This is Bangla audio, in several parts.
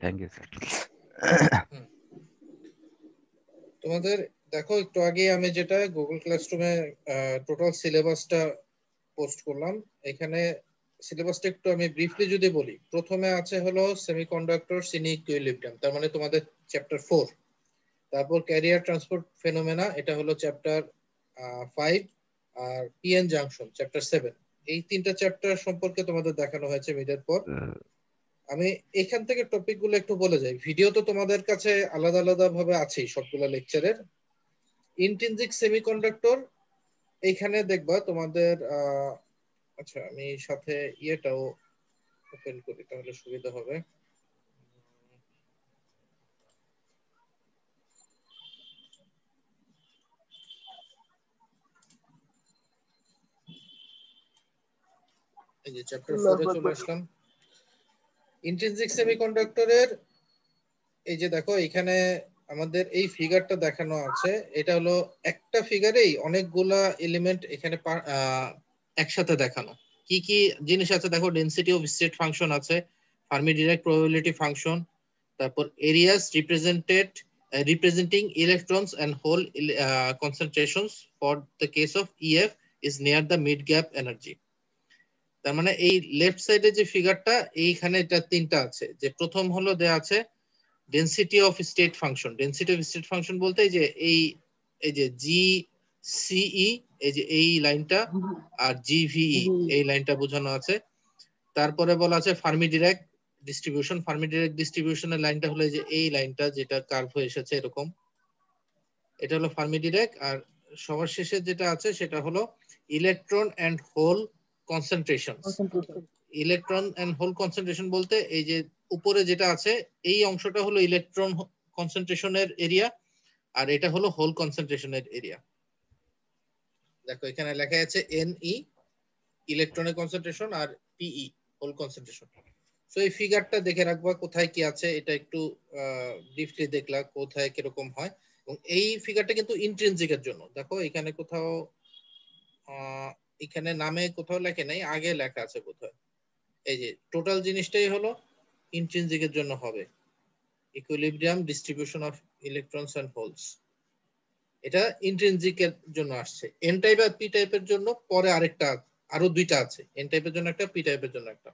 Thank you sir. তোমাদের দেখো একটু আগে আমি যেটা গুগল ক্লাসরুমে টোটাল সিলেবাসটা পোস্ট করলাম, এখানে সিলেবাসটা একটু আমি ব্রিফলি যদি বলি, প্রথমে আছে হলো সেমিকন্ডাক্টরস ইন ইকুইলিব্রিয়াম, তার মানে তোমাদের চ্যাপ্টার 4। তারপর ক্যারিয়ার ট্রান্সপোর্ট ফেনোমেনা, এটা হলো চ্যাপ্টার 5। আর পিএন জাংশন চ্যাপ্টার 7। এই তিনটা চ্যাপ্টার সম্পর্কে তোমাদের দেখানো হয়েছে মিডের পর। আমি এখান থেকে টপিক গুলো একটু বলে যাই। ভিডিও তো তোমাদের কাছে আলাদা আলাদা ভাবে আছেই সবগুলা লেকচারের। ইন্ট্রিনসিক সেমিকন্ডাক্টর এইখানে দেখবা তোমাদের আচ্ছা আমি সাথে ইয়েটাও ওপেন করি তাহলে সুবিধা হবে। এই যে চ্যাপ্টার 4 এ চলে আসলাম। ইন্ট্রিনসিক সেমিকন্ডাক্টরের এই যে দেখো এখানে আমাদের এই ফিগারটা দেখানো আছে, এটা হলো একটা ফিগারেই অনেকগুলা এলিমেন্ট এখানে একসাথে দেখানো। কি কি জিনিস আছে দেখো, ডেনসিটি অফ স্টেট ফাংশন আছে, ফার্মি ডিরাক প্রবাবিলিটি ফাংশন, তারপর areas representing electrons and hole concentrations for the case of EF is near the mid gap energy। তার মানে এই লেফট সাইডে যে ফিগারটা এইখানে এটা তিনটা আছে, যে প্রথম হলো দেয়া আছে density of state function. Density of state function বলতে এই যে জি সিই, এই যে এই লাইনটা, আর জিভিই এই লাইনটা বোঝানো আছে। তারপরে বলা আছে Fermi Dirac distribution. Fermi Dirac ডিস্ট্রিবিউশনের লাইনটা হলো যে এই লাইনটা যেটা কার্ভ হয়ে এসেছে এরকম, এটা হলো ফার্মি ডিরাক। আর সবার শেষে যেটা আছে সেটা হলো electron and hole concentration. Electron and hole concentration বলতে এই যে উপরে যেটা আছে এই অংশটা হলো ইলেকট্রন কনসেন্ট্রেশনের এরিয়া, আর এটা হলো হোল কনসেন্ট্রেশনের এরিয়া। দেখো এখানে লেখা আছে এনই ইলেকট্রনের কনসেন্ট্রেশন আর পিই হোল কনসেন্ট্রেশন। সো এই ফিগারটা দেখে রাখবা কোথায় কি আছে, এটা একটু ব্রিফলি দেখলা কোথায় কিরকম হয়। এবং এই ফিগারটা কিন্তু ইন্ট্রিনসিকের জন্য। দেখো এখানে কোথাও এখানে নামে কোথাও লেখে নাই, আগে লেখা আছে কোথায়। এই যে টোটাল জিনিসটাই হলো ইন্ট্রিনসিকের জন্য হবে, equilibrium distribution of electrons and holes. এটা ইন্ট্রিনসিকের জন্য আসছে। এন টাইপ আর পি টাইপের জন্য পরে আরেকটা, আরো দুইটা আছে, এন টাইপের জন্য একটা, পি টাইপের জন্য একটা।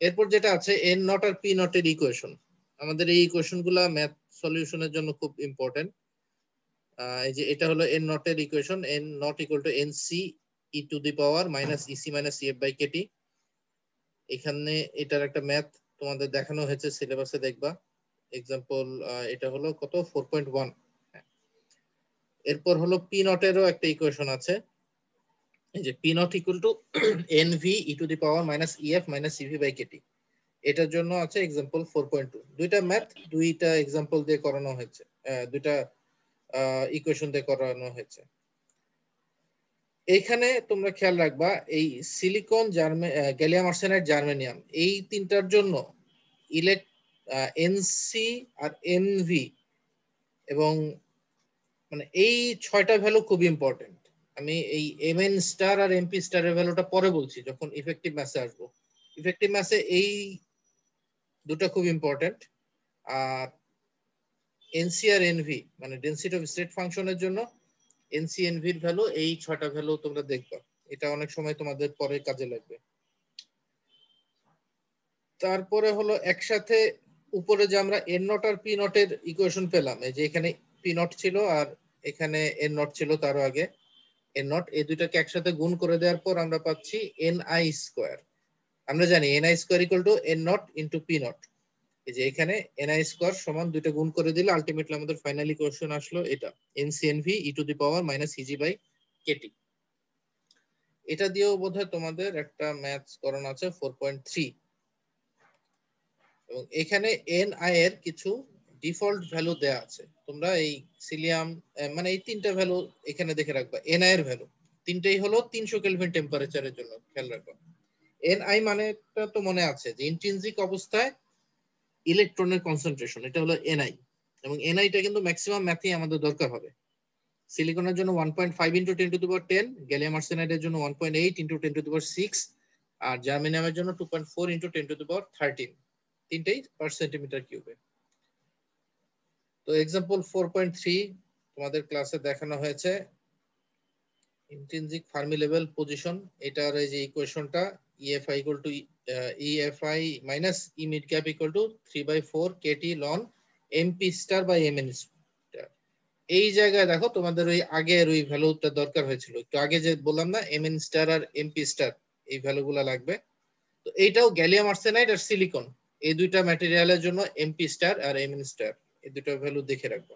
এরপর যেটা আছে এন নট আর পি নট এর ইকুয়েশন। আমাদের এই ইকুয়েশন গুলা ম্যাথ সলিউশনের জন্য খুব ইম্পর্টেন্ট। এই যে এটা হলো এন নট এর equation, N naught equal to N C E to the power minus EC minus CF by KT. এখানে এটার একটা ম্যাথ তোমাদের দেখানো হয়েছে সিলেবাসে, দেখবা এক্সাম্পল। এটা হলো কত 4.1। এরপর হলো পি নট এরও একটা ইকুয়েশন আছে, এই যে P naught equal to N V E to the power minus EF minus CV by KT. এটার জন্য আছে এক্সাম্পল 4.2। দুইটা ম্যাথ দুইটা এক্সাম্পল দিয়ে করানো হয়েছে, দুইটা ইকুয়েশন দিয়ে করানো হয়েছে। এইখানে তোমরা খেয়াল রাখবা এই সিলিকন, গ্যালিয়াম আর্সেনাইড, জার্মেনিয়াম, এই তিনটার জন্য এনসি আর এনভি এবং মানে এই 6টা ভ্যালু খুব ইম্পর্টেন্ট। আমি এই এমএন স্টার আর এমপি স্টারের ভ্যালুটা পরে বলছি যখন ইফেক্টিভ ম্যাসে আসবো। ইফেক্টিভ ম্যাসে এই দুটো খুব ইম্পর্টেন্ট। আর এনসি আর এনভি মানে ডেনসিটি অফ স্টেট ফাংশনের জন্য এনসি এনভির ভ্যালু, এই 6টা ভ্যালু তোমরা দেখবা, এটা অনেক সময় তোমাদের পরে কাজে লাগবে। তারপরে হলো একসাথে উপরে যে আমরা এন নট আর পি নটের ইকুয়েশন পেলাম, এই যে এখানে পি নট ছিল আর এখানে এন নট ছিল তারও আগে এন নট, এই দুটাকে একসাথে গুণ করে দেওয়ার পর আমরা পাচ্ছি এন আই স্কোয়ার। আমরা জানি N I square equal to N not into P not. এই যে এখানে এন আই স্কোয়ার সমান দুটো গুণ করে দিলে আলটিমেটলি আমাদের ফাইনাল ইকুয়েশন আসলো এটা, N C N V E to the power minus EG by KT. এটা দিয়েও বোধহয় তোমাদের একটা ম্যাথস করানো আছে 4.3। এবং এখানে এন আই এর কিছু ডিফল্ট ভ্যালু দেয়া আছে, তোমরা এই সিলিয়াম মানে এই তিনটা ভ্যালু এখানে দেখে রাখবা। এন আই এর ভ্যালু তিনটেই হলো 300 কেলভিন টেম্পারেচারের জন্য, খেয়াল রাখবা। এন আই মানেটা তো মনে আছে যে ইন্ট্রিনসিক অবস্থায় ইলেকট্রনের কনসেন্ট্রেশন, এটা হলো এনআই। এবং এনআইটা কিন্তু ম্যাক্সিমাম ম্যাথে আমাদের দরকার হবে। সিলিকনের জন্য 1.5 into 10 to the power 10, gallium আর্সেনাইডের জন্য 1.8 ইন্টু 10 টু দি পাওয়ার 6, আর জার্মেনিয়ামের জন্য 2.4 × 10⁻13 তিনটেই পার সেন্টিমিটার কিউবে। তো এক্সাম্পল 4.3 তোমাদের ক্লাসে দেখানো হয়েছে ইন্ট্রিনসিক ফার্মি লেভেল পজিশন। এটার এই যে ইকুয়েশনটা EFI EFI minus E mid cap equal to 3/4 KT ln MP star by MN star। এই জায়গায় দেখো তোমাদের ওই আগের ওই ভ্যালুটা দরকার হয়েছিল, একটু আগে যে বললাম না MN স্টার আর MP স্টার, এই ভ্যালুগুলো লাগবে। তো এইটাও গ্যালিয়াম আর্সেনাইড আর সিলিকন এই দুইটা ম্যাটেরিয়ালের জন্য MP স্টার আর MN স্টার এই দুটো ভ্যালু দেখে রাখবো।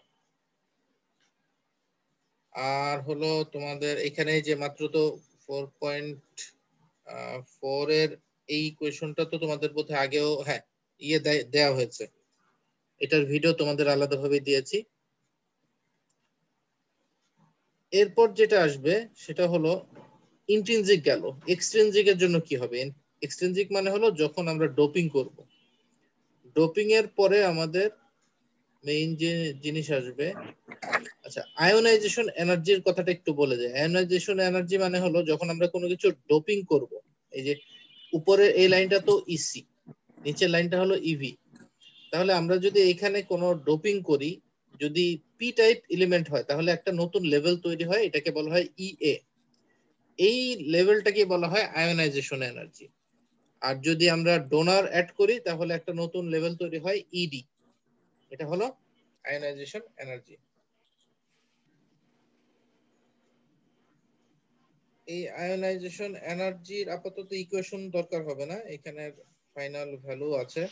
আর হলো তোমাদের এখানে যে মাত্র তো 4.4 এর এই ইকুয়েশনটা তো তোমাদের বোধহয় আগেও হ্যাঁ দেওয়া হয়েছে, এটার ভিডিও তোমাদের আলাদাভাবে দিয়েছি। এরপর যেটা আসবে সেটা হলো ইন্ট্রিনসিক গেল, এক্সট্রিনসিক এর জন্য কি হবে? এক্সট্রিনসিক মানে হলো যখন আমরা ডোপিং করব, ডোপিং এর পরে আমাদের মেইন যে জিনিস আসবে, আচ্ছা আয়োনাইজেশন এনার্জির কথাটা একটু বলে যায়। আয়োনাইজেশন এনার্জি মানে হলো যখন আমরা কোনো কিছু ডোপিং করব, এই যে উপরে এই লাইনটা তো ইসি, নিচের লাইনটা হলো ইভি, তাহলে আমরা যদি এখানে কোনো ডোপিং করি, যদি পি টাইপ এলিমেন্ট হয় তাহলে একটা নতুন লেভেল তৈরি হয়, এটাকে বলা হয় ইএ। এই লেভেলটাকে বলা হয় আয়োনাইজেশন এনার্জি। আর যদি আমরা ডোনার অ্যাড করি তাহলে একটা নতুন লেভেল তৈরি হয় ইডি, এটা হলো আয়োনাইজেশন এনার্জি। এই আয়োনাইজেশন এনার্জির আপাতত ইকুয়েশন দরকার হবে না, এখানে ফাইনাল ভ্যালু আছে।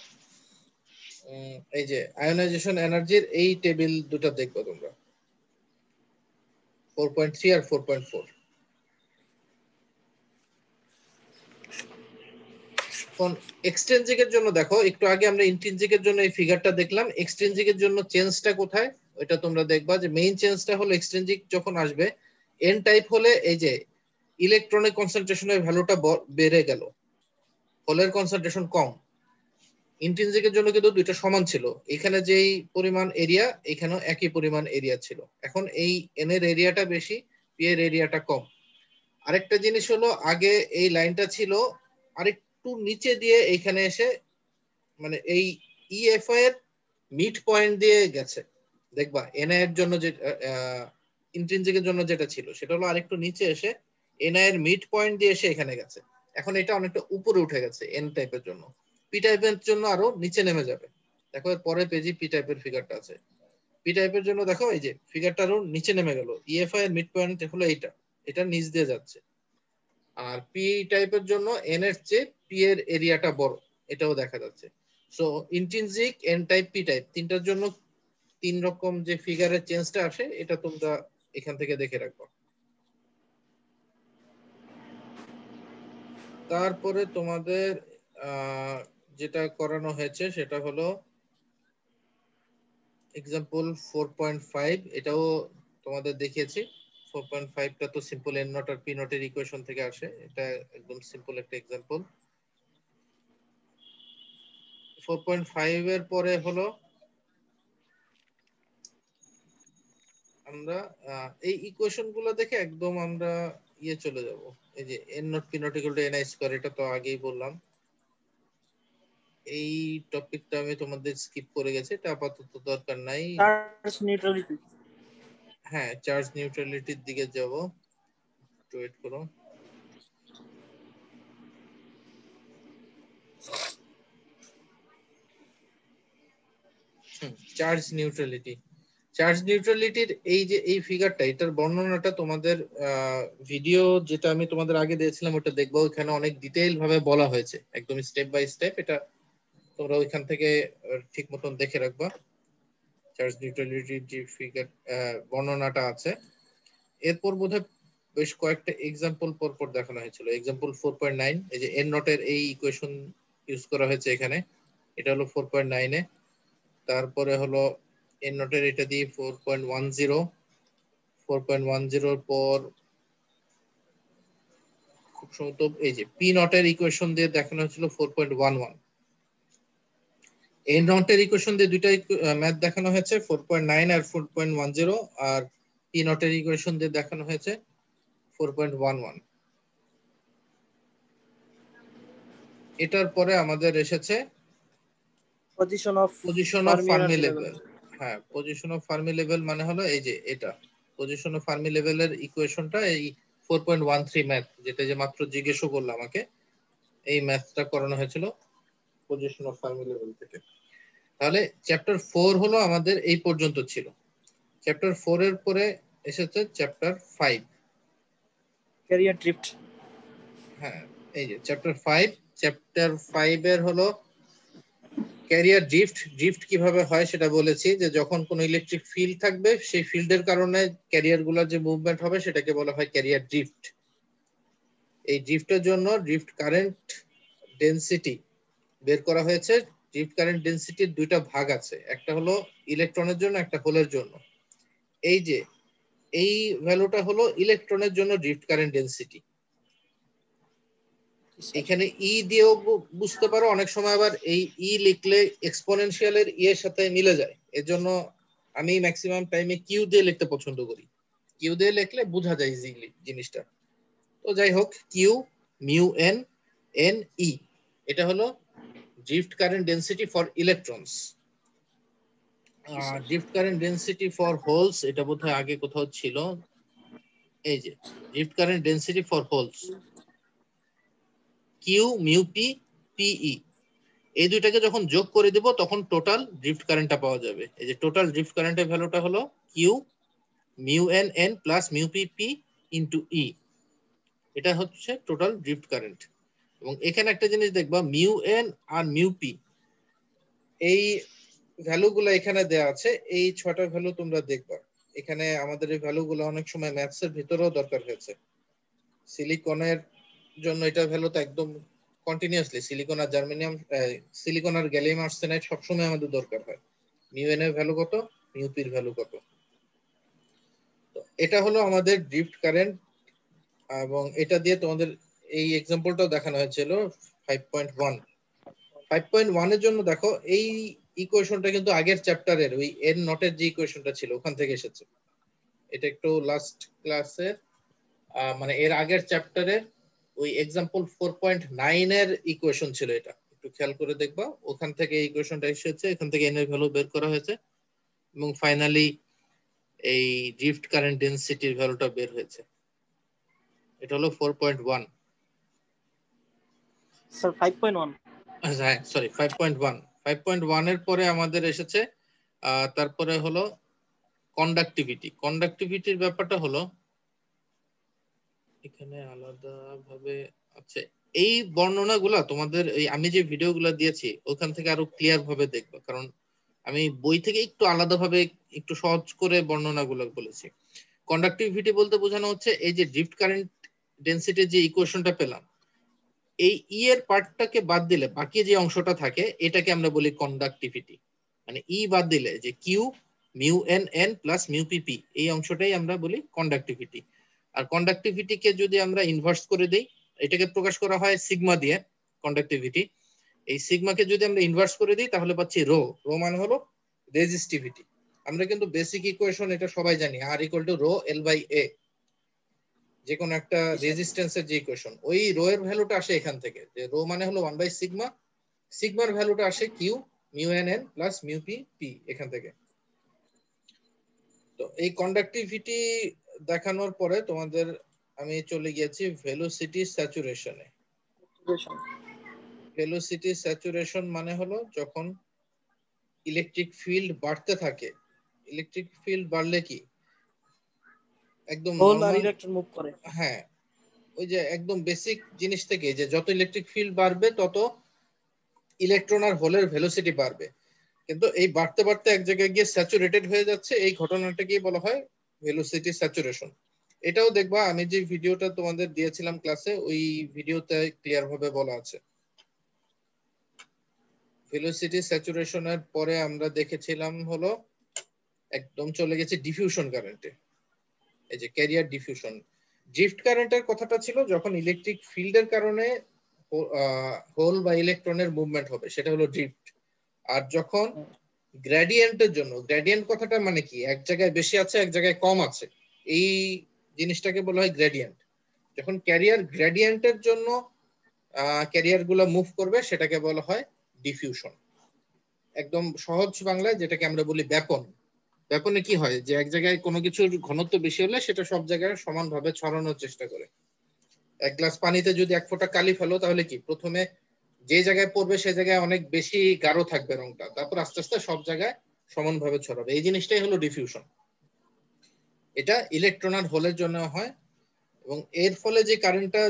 এই যে আয়োনাইজেশন এনার্জির এই টেবিল দুটো দেখবো তোমরা, 4.3 আর 4.4। এখন এক্সট্রিনসিকের জন্য দেখো, একটু আগে আমরা ইন্ট্রিনসিকের জন্য এই ফিগারটা দেখলাম, এক্সট্রিনসিকের জন্য চেঞ্জটা কোথায় ওইটা তোমরা দেখবা যে মেইন চেঞ্জটা হলো এক্সট্রিনসিক যখন আসবে এন টাইপ হলে এই যে ইলেকট্রনিক কনসেন্ট্রেশনের ভ্যালুটা বেড়ে গেল, হোলের কনসেন্ট্রেশন কম। ইন্ট্রিনসিকের জন্য কিন্তু দুইটা সমান ছিল, এখানে যেই পরিমাণ এরিয়া এখানেও একই পরিমাণ এরিয়া ছিল, এখন এই এন এর এরিয়াটা বেশি, পি এর এরিয়াটা কম। আরেকটা জিনিস হলো আগে এই লাইনটা ছিল আরেকটু নিচে দিয়ে এইখানে এসে মানে এই ইএফআই এর মিড পয়েন্ট দিয়ে গেছে, দেখবা এনআই এর জন্য যে ইন্ট্রিনসিকের জন্য যেটা ছিল সেটা হলো আরেকটু নিচে এসে এনআই এর মিড পয়েন্ট দিয়ে এসে এখানে গেছে, এখন এটা অনেকটা উপরে উঠে গেছে এন টাইপের জন্য, পি টাইপের জন্য আরো নিচে নেমে যাবে। দেখো এর পরের পেজে পি টাইপের ফিগারটা আছে, পি টাইপের জন্য দেখো এই যে ফিগারটা আরো নিচে নেমে গেল, ইএফআই এর মিড পয়েন্ট হলো এইটা, এটা নিচ দিয়ে যাচ্ছে। আর পি টাইপের জন্য এন এর চেয়ে পি এর এরিয়াটা বড়, এটাও দেখা যাচ্ছে। So intrinsic, N type, P type তিনটার জন্য তিন রকম যে ফিগারের চেঞ্জটা আসে এটা তোমরা এখান থেকে দেখে রাখবো। তারপরে তোমাদের যেটা করানো হয়েছে সেটা হলো এক্সাম্পল 4.5, এটাও তোমাদের দেখিয়েছি। 4.5টা তো সিম্পল এন নট আর পি নটের ইকুয়েশন থেকে আসে, এটা একদম সিম্পল একটা এক্সাম্পল। 4.5 এর পরে হলো আমরা এই ইকুয়েশন গুলো দেখে একদম আমরা চলে যাব, এই যে N not P naught equal to N I square, এটা তো আগেই বললাম। এই টপিকটা আমি তোমাদের স্কিপ করে গেছি, এটা আপাতত দরকার নাই। চার্জ নিউট্রালিটি, হ্যাঁ চার্জ নিউট্রালিটির দিকে যাব, একটু ওয়েট করো। চার্জ নিউট্রালিটি, চার্জ নিউট্রালিটির এই যে এই ফিগারটা, এটার বর্ণনাটা তোমাদের ভিডিও যেটা আমি তোমাদের আগে দিয়েছিলাম ওটা দেখবো, ওখানে অনেক ডিটেইল ভাবে বলা হয়েছে একদম স্টেপ বাই স্টেপ, এটা তোমরা ওইখান থেকে ঠিক মতন দেখে রাখবা। চার্জ নিউট্রালিটির যে ফিগার বর্ণনাটা আছে, এরপর বোধহয় বেশ কয়েকটা এক্সাম্পল পর দেখানো হয়েছিল। এক্সাম্পল 4.9, এই যে এন নটের এই ইকুয়েশন ইউজ করা হয়েছে এখানে, এটা হলো 4.9 এ। তারপরে হলো এন নটের এটা দিয়ে 4.10, 4.10 পর খুব সম্ভবত এই যে পি নটের ইকুয়েশন দিয়ে দেখানো হয়েছিল 4.11। এন নটের ইকুয়েশন দিয়ে দুইটা ম্যাথ দেখানো হয়েছে, 4.9 আর 4.10, আর পি নটের ইকুয়েশন দিয়ে দেখানো হয়েছে 4.11। এটার পরে আমাদের এসেছে পজিশন অফ ফার্মি লেভেল। হ্যাঁ, পজিশন অফ ফার্মি লেভেল মানে হলো এই যে এটা পজিশন অফ ফার্মি লেভেলের ইকুয়েশনটা এই 4.13 ম্যাথ, যেটা যে মাত্র জিজ্ঞেস করলো আমাকে, এই ম্যাথটা করানো হয়েছিল পজিশন অফ ফার্মি লেভেল থেকে। তাহলে চ্যাপ্টার 4 হলো আমাদের এই পর্যন্ত ছিল। চ্যাপ্টার 4 এর পরে এসেছে চ্যাপ্টার 5। Career drift. হ্যাঁ, এই যে চ্যাপ্টার 5 এর হলো ক্যারিয়ার ড্রিফট কিভাবে হয় সেটা বলেছি, যে যখন কোনো ইলেকট্রিক ফিল্ড থাকবে সেই ফিল্ডের কারণে ক্যারিয়ার গুলোর যে মুভমেন্ট হবে সেটাকে বলা হয় ক্যারিয়ার ড্রিফট। এই ড্রিফটের জন্য ড্রিফট কারেন্ট ডেনসিটি বের করা হয়েছে। ড্রিফট কারেন্ট ডেনসিটির দুইটা ভাগ আছে, একটা হলো ইলেকট্রনের জন্য, একটা হোলের জন্য। এই যে এই ভ্যালুটা হলো ইলেকট্রনের জন্য ড্রিফট কারেন্ট ডেনসিটি। এখানে ই দিয়েও বুঝতে পারো, অনেক সময় আবার এই ই লিখলে এক্সপোনেনশিয়ালের ই এর সাথে মিলে যায়, এজন্য আমি ম্যাক্সিমাম টাইমে কিউ দিয়ে লিখতে পছন্দ করি। কিউ দিয়ে লিখলে বোঝা যায় ইজিলি জিনিসটা। তো যাই হোক, q mu N n E, এটা হলো drift current density for electrons. Drift current density for holes, এটা বোধহয় আগে কোথাও ছিল। এই যে drift current density for holes, q mu p p E, এই দুইটাকে যখন যোগ করে দেব তখন টোটাল ড্রিফট কারেন্টটা পাওয়া যাবে। এই যে টোটাল ড্রিফট কারেন্টের ভ্যালুটা হলো q mu N N plus mu P p into E, এটা হচ্ছে টোটাল ড্রিফট কারেন্ট। এবং এখানে একটা জিনিস দেখবা, মিউ এন আর মিউ পি এই ভ্যালুগুলো এখানে দেয়া আছে, এই 6টা ভ্যালু তোমরা দেখবা। এখানে আমাদের এই ভ্যালুগুলো অনেক সময় ম্যাথস এর ভিতরেও দরকার হয়েছে। সিলিকনের জন্য এটা ভ্যালু তো একদম কন্টিনিউয়াসলি, সিলিকন আর জার্মেনিয়াম, সিলিকন আর গ্যালিয়াম আর্সেনাইড সবসময় আমাদের দরকার হয়। মিউ এন এর ভ্যালু কত, মিউ পি এর ভ্যালু কত। তো এটা হলো আমাদের ড্রিফট কারেন্ট, এবং এটা দিয়ে তোমাদের এই এক্সাম্পলটাও দেখানো হয়েছিল 5.1। 5.1 এর জন্য দেখো এই ইকুয়েশনটা কিন্তু আগের চ্যাপ্টারের ওই এন নটের যে ইকুয়েশনটা ছিল ওখান থেকে এসেছে। এটা একটু লাস্ট ক্লাসের মানে এর আগের চ্যাপ্টারের ওই এক্সাম্পল 4.9 এর ইকুয়েশন ছিল, এটা একটু খেয়াল করে দেখবা। ওখান থেকে এই ইকুয়েশনটা এসেছে, এখান থেকে এন এর ভ্যালু বের করা হয়েছে, এবং ফাইনালি এই ড্রিফট কারেন্ট ডেনসিটির ভ্যালুটা বের হয়েছে। এটা হলো 4.1। স্যার 5.1, হ্যাঁ সরি 5.1। 5.1 এর পরে আমাদের এসেছে তারপরে হলো কন্ডাক্টিভিটির ব্যাপারটা হলো এখানে আলাদা ভাবে আছে। এই বর্ণনাগুলা তোমাদের এই আমি যে ভিডিওগুলো দিয়েছি ওখান থেকে আরো ক্লিয়ার ভাবে দেখবে, কারণ আমি বই থেকে একটু আলাদা ভাবে একটু সহজ করে বর্ণনাগুলো বলেছি। কন্ডাক্টিভিটি বলতে বোঝানো হচ্ছে এই যে ড্রিফট কারেন্ট ডেনসিটির যে ইকুয়েশনটা পেলাম, এই ই এর পার্টটাকে বাদ দিলে বাকি যে অংশটা থাকে এটাকে আমরা বলি কন্ডাক্টিভিটি। মানে ই বাদ দিলে যে Q mu N N plus mu P P, এই অংশটাই আমরা বলি কন্ডাক্টিভিটি। আর কন্ডাক্টিভিটিকে যদি আমরা ইনভার্স করে দেই, এটাকে প্রকাশ করা হয় সিগমা দিয়ে কন্ডাক্টিভিটি। এই সিগমাকে যদি আমরা ইনভার্স করে দিই তাহলে পাচ্ছি রো। রো মানে হলো রেজিস্টিভিটি। আমরা কিন্তু বেসিক ইকুয়েশন এটা সবাই জানি, R equal to rho L by A, যে কোনো একটা রেজিস্ট্যান্সের যে ইকুয়েশন, ওই রো এর ভ্যালুটা আসে এখান থেকে, যে রো মানে হলো 1 বাই সিগমা, সিগমার ভ্যালুটা আসে Q mu N N plus mu P P এখান থেকে। তো এই কন্ডাক্টিভিটি দেখানোর পরে তোমাদের আমি চলে গিয়েছি ভেলোসিটি স্যাচুরেশনে। ভেলোসিটি স্যাচুরেশন মানে হলো যখন ইলেকট্রিক ফিল্ড বাড়তে থাকে। ইলেকট্রিক ফিল্ড বাড়লে কি একদম নরমাল, ইলেকট্রন মুভ করে। হ্যাঁ, ওই যে একদম বেসিক জিনিস থেকে যে যত ইলেকট্রিক ফিল্ড বাড়বে তত ইলেকট্রন আর হোলের ভেলোসিটি বাড়বে। কিন্তু এই বাড়তে বাড়তে এক জায়গায় গিয়ে স্যাচুরেটেড হয়ে যাচ্ছে, এই ঘটনাটাকে বলা হয় ভেলোসিটি স্যাচুরেশন। এটাও দেখবা আমি যে ভিডিওটা তোমাদের দিয়েছিলাম ক্লাসে, ওই ভিডিওতে ক্লিয়ার ভাবে বলা আছে। ভেলোসিটি স্যাচুরেশনের পরে আমরা দেখেছিলাম হলো একদম চলে গেছে ডিফিউশন কারেন্টে। এই যে ক্যারিয়ার ডিফিউশন, ড্রিফট কারেন্টের কথাটা ছিল যখন ইলেকট্রিক ফিল্ডের কারণে হোল বা ইলেকট্রনের মুভমেন্ট হবে, সেটা হলো ড্রিফট। আর যখন গ্রেডিয়েন্টের জন্য, গ্রেডিয়েন্ট কথাটা মানে কি, এক জায়গায় বেশি আছে এক জায়গায় কম আছে, এই জিনিসটাকে বলা হয় গ্রেডিয়েন্ট। যখন ক্যারিয়ার গ্রেডিয়েন্টের জন্য ক্যারিয়ার গুলো মুভ করবে সেটাকে বলা হয় ডিফিউশন। একদম সহজ বাংলায় যেটাকে আমরা বলি ব্যাপন। ব্যাপনে কি হয় যে এক জায়গায় কোনো কিছুর ঘনত্ব বেশি হলে সেটা সব জায়গায় সমানভাবে ছড়ানোর চেষ্টা করে। এক গ্লাস পানিতে যদি এক ফোঁটা কালি ফেলো তাহলে কি প্রথমে যে জায়গায় পড়বে সে জায়গায় অনেক বেশি গাঢ় থাকবে রংটা, তারপর আস্তে আস্তে সব জায়গায় সমানভাবে ছড়াবে। এই জিনিসটাই হলো ডিফিউশন। এটা ইলেকট্রন আর হোলের জন্য হয় এবং এর ফলে যে কারেন্টটা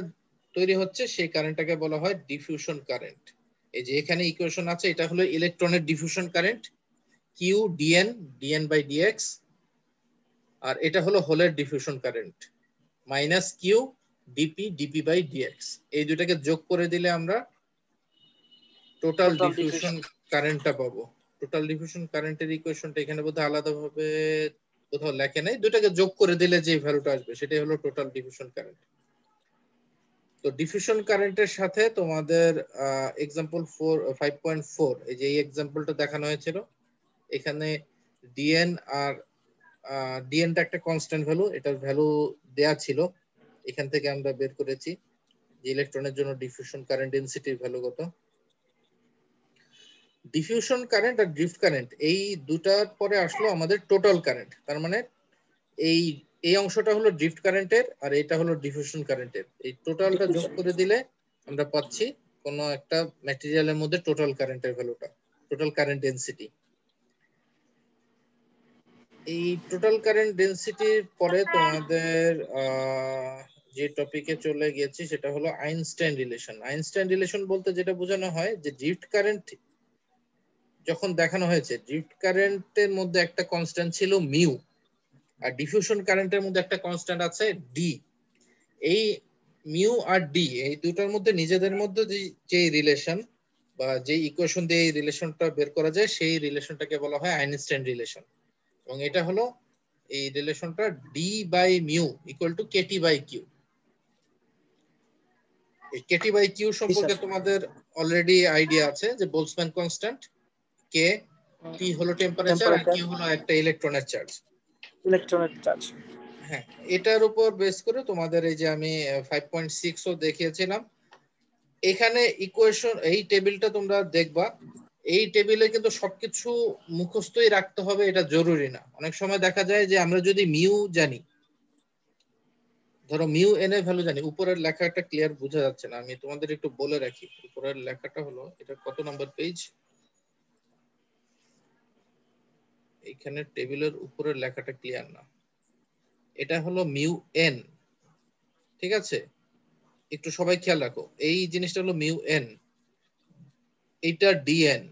তৈরি হচ্ছে সেই কারেন্টটাকে বলা হয় ডিফিউশন কারেন্ট। এই যে এখানে ইকুয়েশন আছে, এটা হলো ইলেকট্রনের diffusion current q dn, dn by dx. আর এটা হলো হোলের diffusion current minus q dp, dp by dx. এই দুটাকে যোগ করে দিলে আমরা টোটাল টোটাল ডিফিউশন ডিফিউশন। কারেন্টটা পাবো। টোটাল ডিফিউশন কারেন্টের ইকুয়েশনটা এখানে বোধহয় আলাদাভাবে কোথাও লেখে নাই, দুটাকে যোগ করে দিলে যে ভ্যালুটা আসবে সেটাই হলো টোটাল ডিফিউশন কারেন্ট। তো ডিফিউশন কারেন্টের সাথে তোমাদের এক্সাম্পল 5.4 এই যে এই এক্সাম্পলটা দেখানো হয়েছিল, এখানে ডিএন আর ডিএনটা একটা কনস্ট্যান্ট ভ্যালু, এটার ভ্যালু দেয়া ছিল, এখান থেকে আমরা বের করেছি যে ইলেকট্রনের জন্য ডিফিউশন কারেন্ট ডেনসিটির ভ্যালু কত। ডিফিউশন কারেন্ট আর ড্রিফট কারেন্ট এই দুটার পরে আসলো আমাদের টোটাল কারেন্ট। তার মানে এই এই অংশটা হলো ড্রিফট কারেন্টের আর এটা হলো ডিফিউশন কারেন্টের। এই টোটালটা যোগ ডিফিউশন। করে দিলে আমরা পাচ্ছি কোনো একটা ম্যাটেরিয়ালের মধ্যে টোটাল কারেন্টের ভ্যালুটা, টোটাল কারেন্ট ডেনসিটি। এই টোটাল কারেন্ট ডেনসিটির পরে তোমাদের যে টপিকে চলে গেছি সেটা হলো আইনস্টাইন রিলেশন। আইনস্টাইন রিলেশন বলতে যেটা বোঝানো হয় যে ড্রিফট কারেন্ট যখন দেখানো হয়েছে, ড্রিফট কারেন্টের মধ্যে একটা কনস্ট্যান্ট ছিল মিউ আর ডিফিউশন কারেন্টের মধ্যে একটা কনস্ট্যান্ট আছে ডি। এই মিউ আর ডি এই দুটার মধ্যে নিজেদের মধ্যে যে রিলেশন বা যে ইকুয়েশন দিয়ে এই রিলেশনটা বের করা যায় সেই রিলেশনটাকে বলা হয় আইনস্টাইন রিলেশন। এবং এটা হলো এই রিলেশনটা D by mu equal to kT by q. এই কেটি বাই কিউ জি স্যার। সম্পর্কে তোমাদের অলরেডি আইডিয়া আছে যে বোলসম্যান কনস্ট্যান্ট, কে টি হলো টেম্পারেচার আর টেম্পারেচার, কিউ হলো একটা ইলেকট্রনের চার্জ। ইলেকট্রনের চার্জ। হ্যাঁ, এটার উপর বেস করে তোমাদের এই যে আমি 5.6 ও দেখিয়েছিলাম, এখানে ইকুয়েশন এই টেবিলটা তোমরা দেখবা, এই টেবিলে কিন্তু সবকিছু মুখস্থই রাখতে হবে এটা জরুরি না। অনেক সময় দেখা যায় যে আমরা যদি মিউ জানি, ধরো মিউ এন এর ভ্যালু জানি, উপরের লেখাটা ক্লিয়ার বোঝা যাচ্ছে না, আমি তোমাদের একটু বলে রাখি। উপরের লেখাটা হলো, এটা কত নাম্বার পেজ, এইখানে টেবিলের উপরের লেখাটা ক্লিয়ার না, এটা হলো মিউ এন, ঠিক আছে? একটু সবাই খেয়াল রাখো, এই জিনিসটা হলো মিউ এন, এটা ডিএন,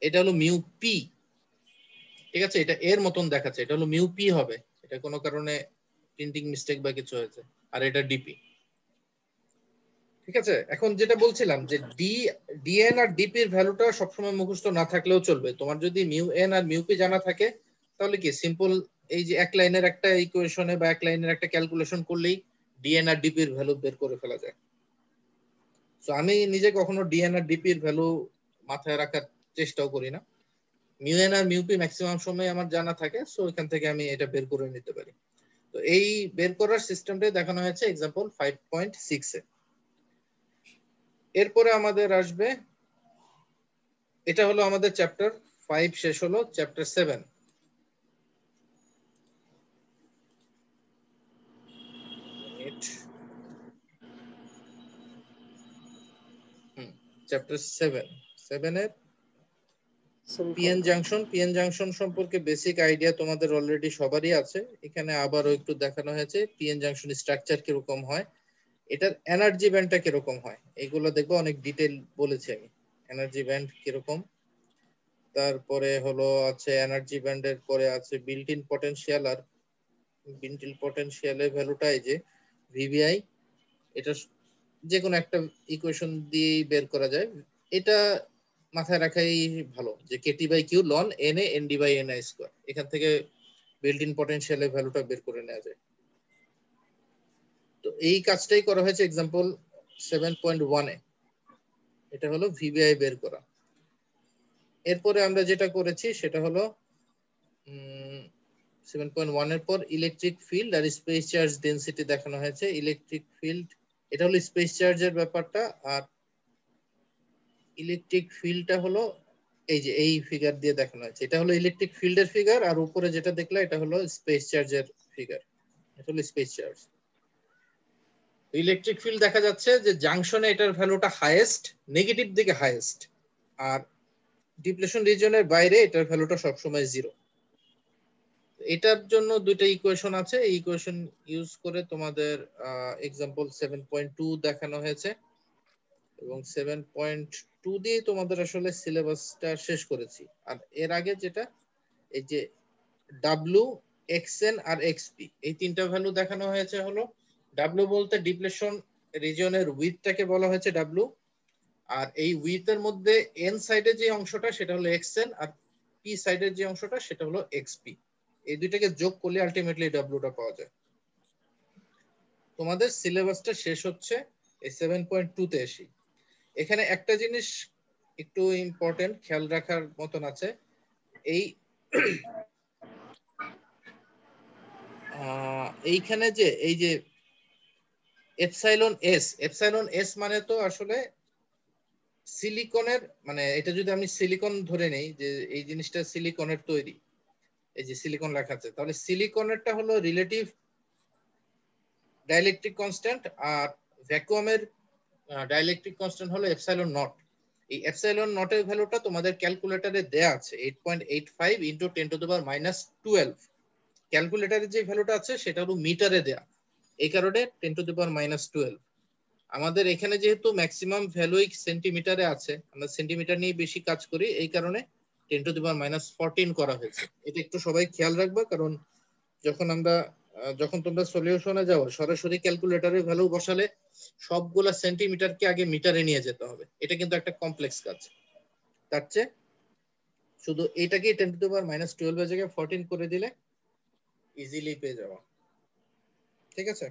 এটা হলো মিউ পি, ঠিক আছে? এটা এর মতন দেখাচ্ছে, এটা হলো মিউ পি হবে, এটা কোনো কারণে প্রিন্টিং মিস্টেক বা কিছু হয়েছে। আর এটা ডিপি, ঠিক আছে? এখন যেটা বলছিলাম যে ডিএন আর ডিপির ভ্যালুটা সবসময় মুখস্থ না থাকলেও চলবে। তোমার যদি মিউ এন আর মিউ পি জানা থাকে তাহলে কি সিম্পল এই যে এক লাইনের একটা ইকুয়েশনে বা এক লাইনের একটা ক্যালকুলেশন করলেই ডিএন আর ডিপির ভ্যালু বের করে ফেলা যায়। তো আমি নিজে কখনো ডিএন আর ডিপির ভ্যালু মাথায় রাখার চেষ্টাও করি না, মিউ এন আর মিউ পি ম্যাক্সিমাম সময় আমার জানা থাকে, সো এখান থেকে আমি এটা বের করে নিতে পারি। তো এই বের করার সিস্টেমটাই দেখানো হয়েছে এক্সাম্পল 5.6 এ। এরপরে আমাদের আসবে, এটা হলো আমাদের চ্যাপ্টার 5 শেষ হলো, চ্যাপ্টার 7। চ্যাপ্টার 7 এর পিএন জাংশন। পিএন জাংশন সম্পর্কে বেসিক আইডিয়া তোমাদের অলরেডি সবারই আছে, এখানে আবারও একটু দেখানো হয়েছে পিএন জাংশন স্ট্রাকচার কিরকম হয়, এটার এনার্জি ব্যান্ডটা কিরকম হয়, এগুলো দেখবো, অনেক ডিটেল বলেছি আমি এনার্জি ব্যান্ড কিরকম। তারপরে হলো আছে এনার্জি ব্যান্ডের পরে আছে বিল্ট ইন পটেনশিয়াল, আর বিল্ট ইন পটেনশিয়ালের ভ্যালুটা এই যে ভিভিআই, এটা যে কোনো একটা ইকুয়েশন দিয়েই বের করা যায়। এটা মাথায় রাখাই ভালো যে KT by Q ln N A N D by N I square, এখান থেকে বিল্ট ইন পটেনশিয়ালের ভ্যালুটা বের করে নেওয়া যায়। তো এই কাজটাই করা হয়েছে এক্সাম্পল 7.1 এ, এটা হলো ভিভিআই বের করা। এরপরে আমরা যেটা করেছি সেটা হলো 7.1 এর পর ইলেকট্রিক ফিল্ড আর স্পেস চার্জ ডেনসিটি দেখানো হয়েছে। ইলেকট্রিক ফিল্ড এটা হলো স্পেস চার্জের ব্যাপারটা, আর ইলেকট্রিক ফিল্ডটা হলো এই যে এই ফিগার দিয়ে দেখানো হয়েছে, এটা হলো ইলেকট্রিক ফিল্ডের ফিগার, আর উপরে যেটা দেখলে এটা হলো স্পেস চার্জের ফিগার। এটা হলো স্পেস চার্জ। ইলেকট্রিক ফিল্ড দেখা যাচ্ছে যে জাংশনে এটার ভ্যালুটা হাইয়েস্ট, নেগেটিভ দিকে হাইয়েস্ট, আর ডিপ্লেশন রিজিয়নের বাইরে এটার ভ্যালুটা সবসময় জিরো। এটার জন্য দুইটা ইকুয়েশন আছে, এই ইকুয়েশন ইউজ করে তোমাদের এক্সাম্পল 7.2 দেখানো হয়েছে, এবং 7.2 দিয়ে তোমাদের আসলে সিলেবাসটা শেষ করেছি। আর এর আগে যেটা এই যে ডাব্লিউ, এক্সএন আর এক্সপি, এই তিনটা ভ্যালু দেখানো হয়েছে। হলো ডাব্লিউ বলতে ডিপ্লেশন রিজিয়নের উইথটাকে বলা হয়েছে ডাব্লিউ, আর এই উইথের মধ্যে এন সাইডের যে অংশটা সেটা হলো এক্সএন, আর পি সাইডের যে অংশটা সেটা হলো এক্সপি। এই দুইটাকে যোগ করলে আলটিমেটলি ডাব্লিউটা পাওয়া যায়। তোমাদের সিলেবাসটা শেষ হচ্ছে এই 7.2 তে এসে। এখানে একটা জিনিস একটু ইম্পর্টেন্ট খেয়াল রাখার মতন আছে, এই এইখানে যে এই যে এপসাইলন এস মানে তো আসলে সিলিকনের, মানে এটা যদি আমি সিলিকন ধরে নেই যে এই জিনিসটা সিলিকনের তৈরি, এই যে সিলিকন লেখা আছে, তাহলে সিলিকনেরটা হলো রিলেটিভ ডাইলেকট্রিক কনস্ট্যান্ট, আর ভ্যাকুয়ামের ডাইলেকট্রিক কনস্ট্যান্ট হলো এপসাইলন নট। এই এপসাইলন নটের ভ্যালুটা তোমাদের ক্যালকুলেটরে দেয়া আছে 8.85 ইন্টু 10⁻12। ক্যালকুলেটরে যে ভ্যালুটা আছে সেটা হলো মিটারে দেয়া, এই কারণে 10⁻12। আমাদের এখানে যেহেতু ম্যাক্সিমাম ভ্যালুই সেন্টিমিটারে আছে, আমরা সেন্টিমিটার নিয়ে বেশি কাজ করি, এই কারণে 10⁻14 করা হয়েছে। এটা একটু সবাই খেয়াল রাখবে, কারণ যখন তোমরা সলিউশনে যাও সরাসরি ক্যালকুলেটরে ভ্যালু বসালে সবগুলা সেন্টিমিটারকে আগে মিটারে নিয়ে যেতে হবে, এটা কিন্তু একটা কমপ্লেক্স কাজ। তার চেয়ে শুধু এটাকে 10⁻12 এর জায়গায় 14 করে দিলে ইজিলি পেয়ে যাওয়া। ঠিক আছে,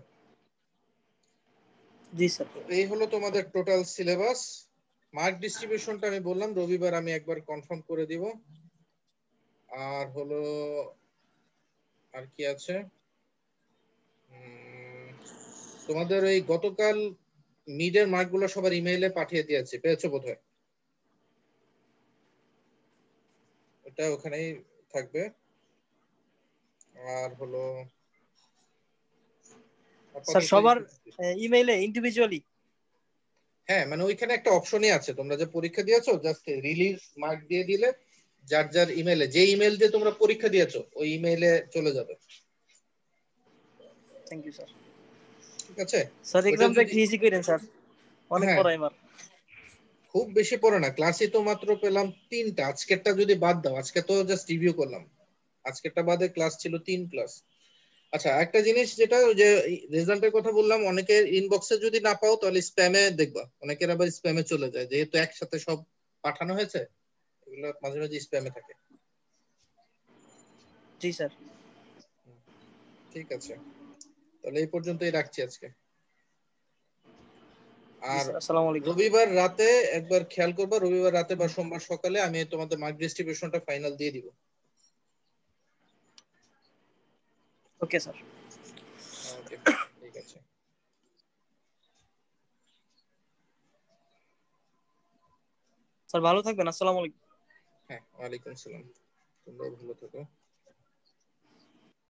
জি স্যার। তো এই হলো তোমাদের টোটাল সিলেবাস। মার্ক ডিস্ট্রিবিউশনটা আমি বললাম রবিবার আমি একবার কনফার্ম করে দিব। আর হলো আর কি আছে, তোমাদের ওই গতকাল মিডের মার্কগুলো সবার ইমেইলে পাঠিয়ে দিয়েছে, পেয়েছো বোধহয়? ওটা ওখানেই থাকবে। আর হলো স্যার আপাতত সবার ইমেইলে ইন্ডিভিজুয়ালি? হ্যাঁ, মানে ওইখানে একটা অপশনই আছে, তোমরা যে পরীক্ষা দিয়েছো জাস্ট রিলিজ মার্ক দিয়ে দিলে যার যার ইমেইলে, যে ইমেইল দিয়ে তোমরা পরীক্ষা দিয়েছো ওই ইমেইলে চলে যাবে। Thank you sir. ঠিক আছে, স্যার ওইটা এক্সামটা যদি একটু ইজি করেন স্যার, অনেক হ্যাঁ, পড়াই আমার। খুব বেশি পড়ে না, ক্লাসে তো মাত্র পেলাম 3টা, আজকেরটা যদি বাদ দাও, আজকে তো জাস্ট রিভিউ করলাম, আজকেরটা বাদে ক্লাস ছিল 3 ক্লাস। আচ্ছা, একটা জিনিস যেটা ওই যে রেজাল্টের কথা বললাম, অনেকের ইনবক্সে যদি না পাও তাহলে স্প্যামে দেখবা, অনেকের আবার স্প্যামে চলে যায়, যেহেতু একসাথে সব পাঠানো হয়েছে এগুলো মাঝে মাঝে স্প্যামে থাকে। জি স্যার। ঠিক আছে, তাহলে এই পর্যন্তই রাখছি আজকে। জি আর স্যার, আসসালামু আলাইকুম। রবিবার রাতে একবার খেয়াল করবা, রবিবার রাতে বা সোমবার সকালে আমি তোমাদের মার্ক ডিস্ট্রিবিউশনটা ফাইনাল দিয়ে দিব। Okay sir. ওকে, ঠিক আছে। স্যার ভালো থাকবেন, আসসালামু আলাইকুম। হ্যাঁ, ওয়ালাইকুম আসসালাম, তোমরাও ভালো থাকো।